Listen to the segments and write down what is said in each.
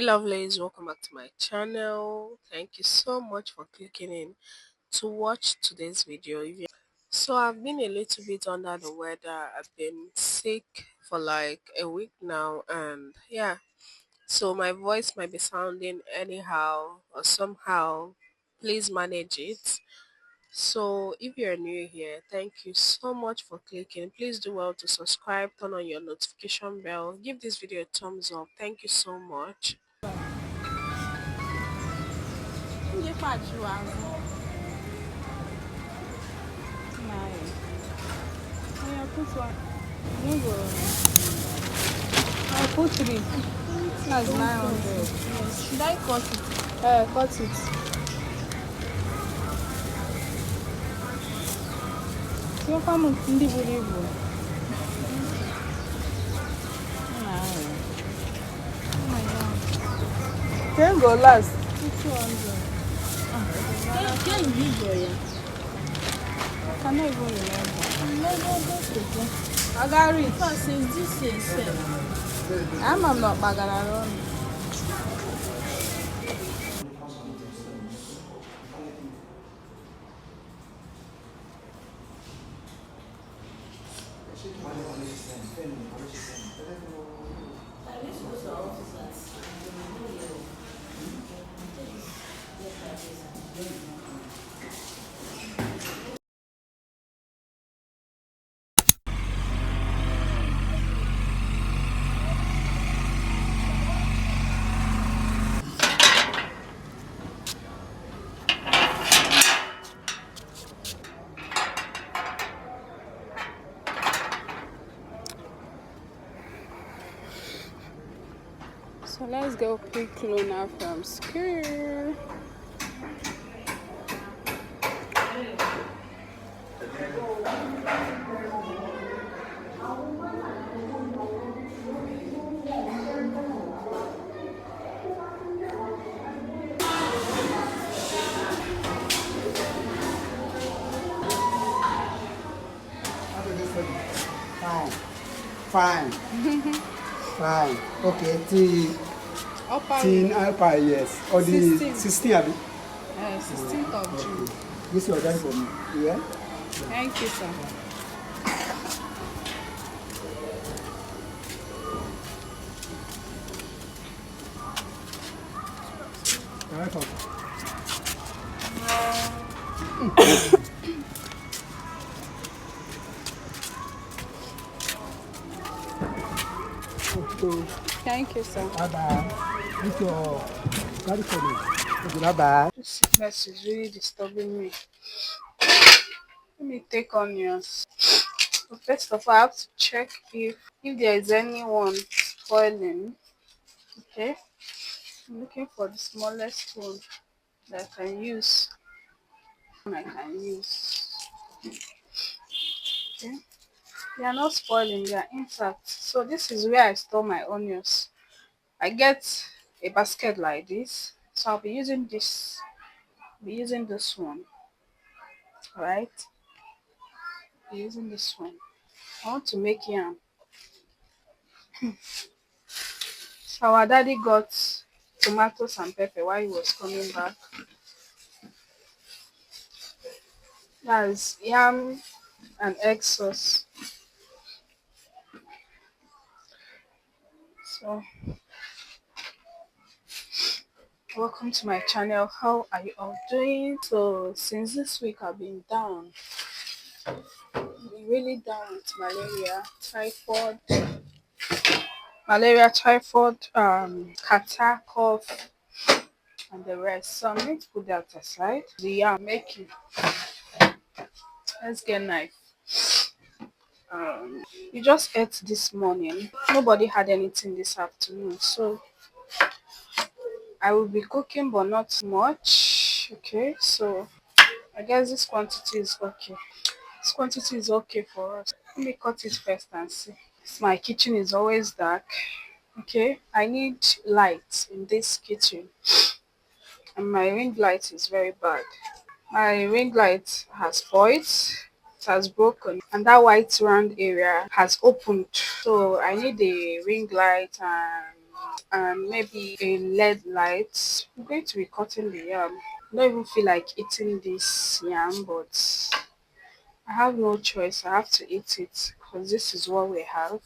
lovelies, welcome back to my channel. Thank you so much for clicking in to watch today's video. So I've been a little bit under the weather. I've been sick for like a week now, and yeah, so my voice might be sounding anyhow or somehow. Please manage it. So if you're new here, thank you so much for clicking. Please do well to subscribe, turn on your notification bell, give this video a thumbs up. Thank you so much. Ndị kpachiri azụ naira. Onye put one. No go. I put three. That's 900. Should I cut it? Cut it. Tinyekwa m ndị buru ibu. Naira. Oh my God. Can go last? 200. Can you go ya? I cannot even remember. I got it. Since this year, I'm not bagara on. So let's go quick cloner from school. Fine. Fine. Fine. Okay. The Upper teen alpha, yes. Or the 16. 16 abi? 16th of June. This was done for me. Yeah? Thank you, sir. Welcome. Okay. Thank you, sir. Bye-bye. With your carry for me. Okay, bye-bye. This sickness is really disturbing me. Let me take onions. So first of all, I have to check if there is anyone spoiling. Okay. I'm looking for the smallest one that I can use. I can use. Okay. They are not spoiling, they are intact. So this is where I store my onions. I get a basket like this. So I'll be using this. Be using this one. Alright. Be using this one. I want to make yam. So our daddy got tomatoes and pepper while he was coming back. That's yam and egg sauce. So welcome to my channel. How are you all doing? So since this week I've been down. Been really down with typhoid, catarrh, cough, and the rest. So I'm going to put that aside. The yam making. Let's get knife. We just ate this morning. Nobody had anything this afternoon, so I will be cooking, but not much. Okay, so I guess this quantity is okay. This quantity is okay for us. Let me cut it first and see. My kitchen is always dark. Okay, I need light in this kitchen, and my ring light is very bad. My ring light has spoiled, it has broken, and that white round area has opened. So I need a ring light and and maybe a LED light. I'm going to be cutting the yam. I don't even feel like eating this yam, but I have no choice. I have to eat it because this is what we have.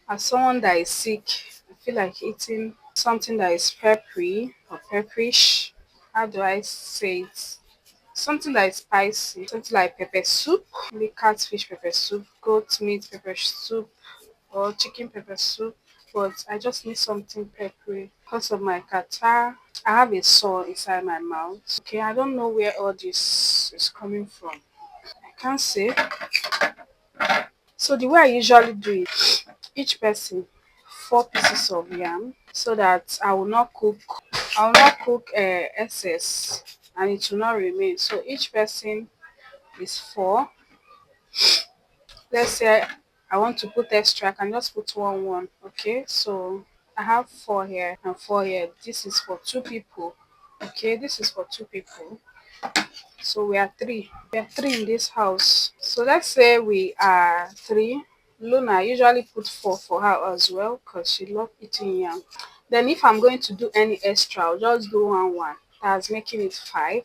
As someone that is sick, I feel like eating something that is peppery or pepperish. How do I say it? Something that is spicy, something like pepper soup, maybe catfish pepper soup, goat meat pepper soup, or chicken pepper soup. But I just need something peppery because of my catarrh. I have a sore inside my mouth. Okay, I don't know where all this is coming from. I can't say. So the way I usually do it, each person 4 pieces of yam so that I will not cook excess and it will not remain. So each person is four. Let's say I want to put extra, I can just put one. Okay, so I have four here and four here. This is for 2 people. Okay, this is for 2 people. So we are three. We are three in this house. So let's say we are three. Luna usually put four for her as well because she loves eating yam. Then if I'm going to do any extra, I'll just do one. That's making it five.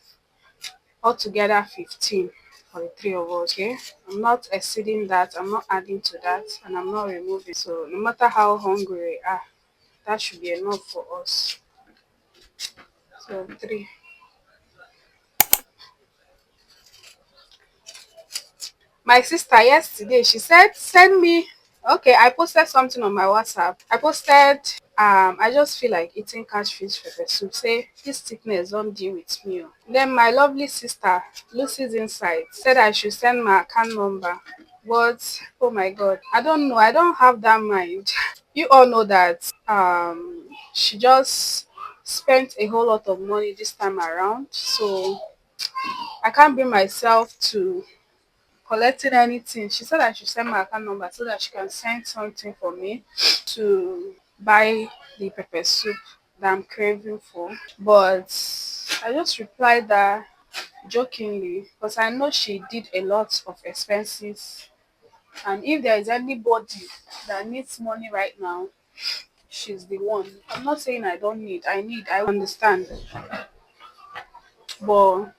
Altogether 15 for the three of us. Okay. I'm not exceeding that, I'm not adding to that, and I'm not removing. So no matter how hungry we are, that should be enough for us. So three. My sister yesterday, she said, send me. Okay, I posted something on my WhatsApp. I posted, I just feel like eating catfish pepper soup. Say, this sickness don't deal with me. Oh." Then my lovely sister, Lucy's Inside, said I should send my account number. But, oh my God, I don't know. I don't have that mind. You all know that she just spent a whole lot of money this time around. So I can't bring myself to collecting anything. She said I should send my account number so that she can send something for me to buy the pepper soup that I'm craving for. But I just replied that jokingly because I know she did a lot of expenses. And if there is anybody that needs money right now, she's the one. I'm not saying I don't need, I understand. But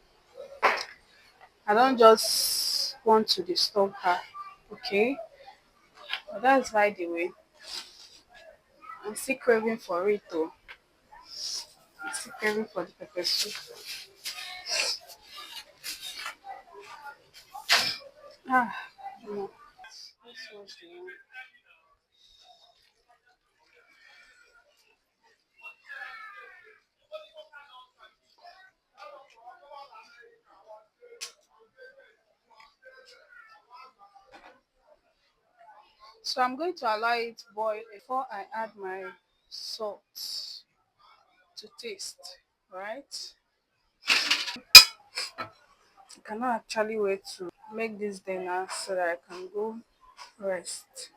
I don't just want to disturb her. Okay? But that's by the way. I'm still craving for it though. I'm still craving for the pepper soup. Ah, no. This was the one. So I'm going to allow it boil before I add my salt to taste. Alright? I cannot actually wait to make this dinner so that I can go rest.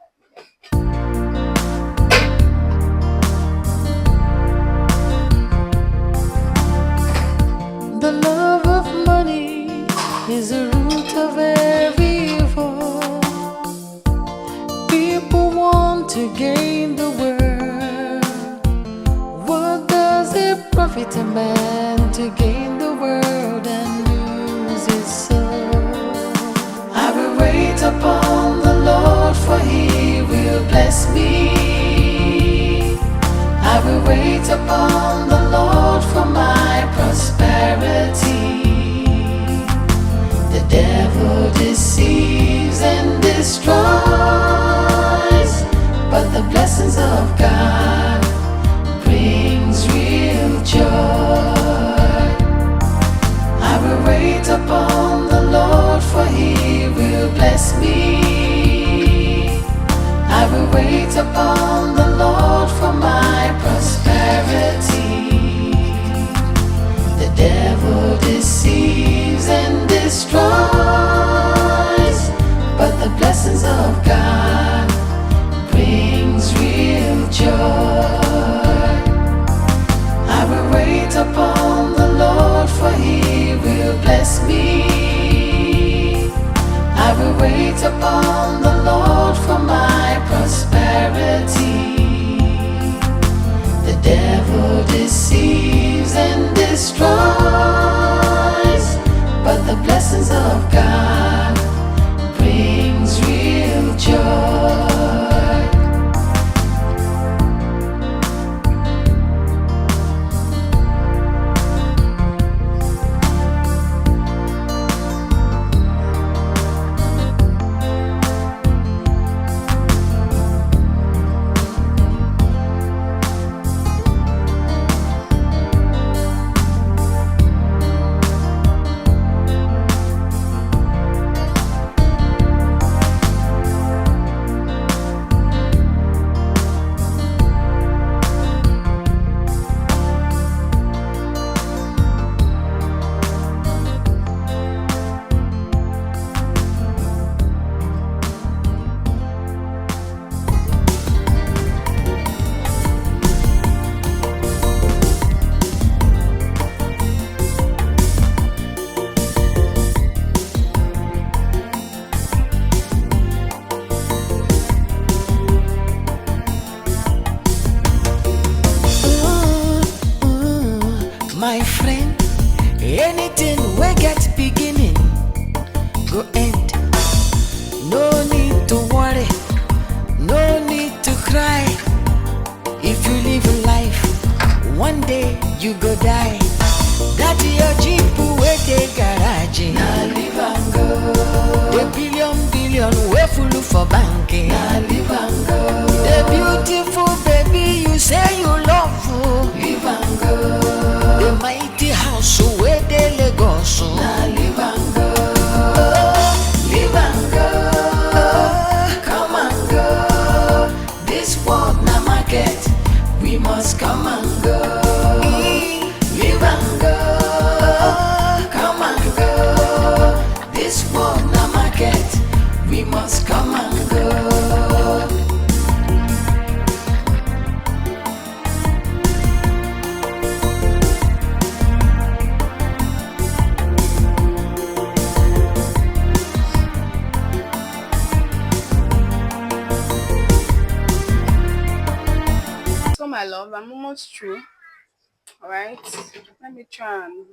The love of money is the root of every evil. People want to gain the world. What does it profit a man to gain the world and lose his soul? I will wait upon the Lord, for he will bless me. I will wait upon the Lord for my prosperity. The devil deceives and destroys, but the blessings of God brings real joy. I will wait upon the Lord, for he will bless me. I will wait upon the Lord for my prosperity. The devil deceives and destroys, but the blessings of God brings real joy. I will wait upon the Lord, for he will bless me. I will wait upon the Lord for my prosperity. go end. No need to worry, no need to cry. If you live a life, one day you go die. That your jeep wey dey garage, na live and go. The billion wey full for bank, na live and go. The beautiful baby you say you love, live and go. The mighty house wey dey Lagos, na live and go. Live and go, come and go. This world na market, we must come and go. Live and go, come and go. This world na market, we must come and go. So my love, I'm almost through. Alright. Let me try and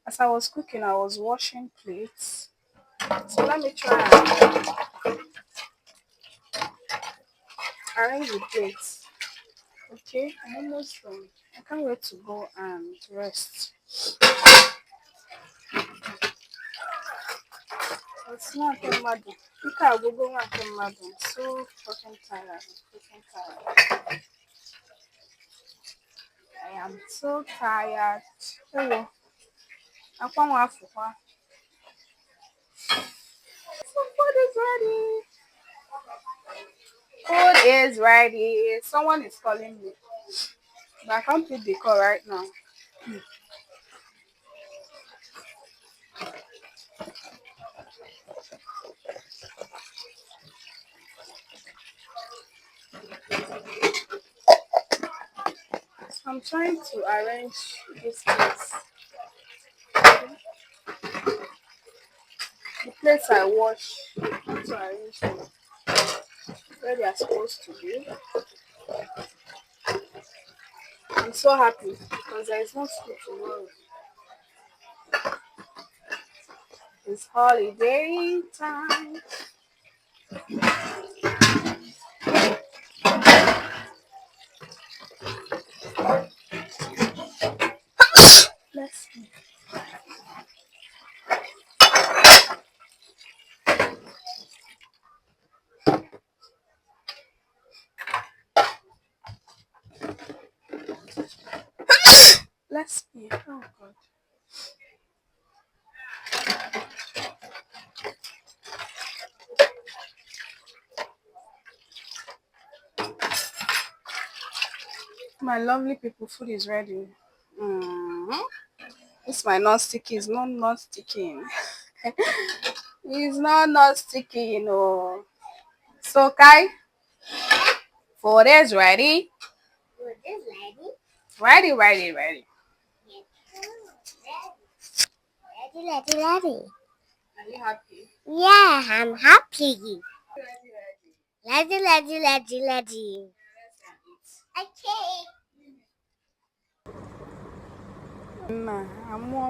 as I was cooking I was washing plates. So let me try and arrange the plates. Okay, I'm almost done. I can't wait to go and rest. It's not a mad. You can't go and come mad. I'm so fucking tired. I am so tired. Hello. I can't wait for her. So food is ready. Someone is calling me. But I can't pick the call right now. I'm trying to arrange this place. The plates I wash to arrange them where they are supposed to be. I'm so happy because there is no school tomorrow. It's holiday time. Let's see. Let's see. Oh God. My lovely people, food is ready. This my non-sticky is not non-sticking. It's not sticky, you know. So Kai, food is ready. Ready. Ready. Are you happy? Yeah, I'm happy. Ready. Ready. Let's Okay. eat. Nah, I'm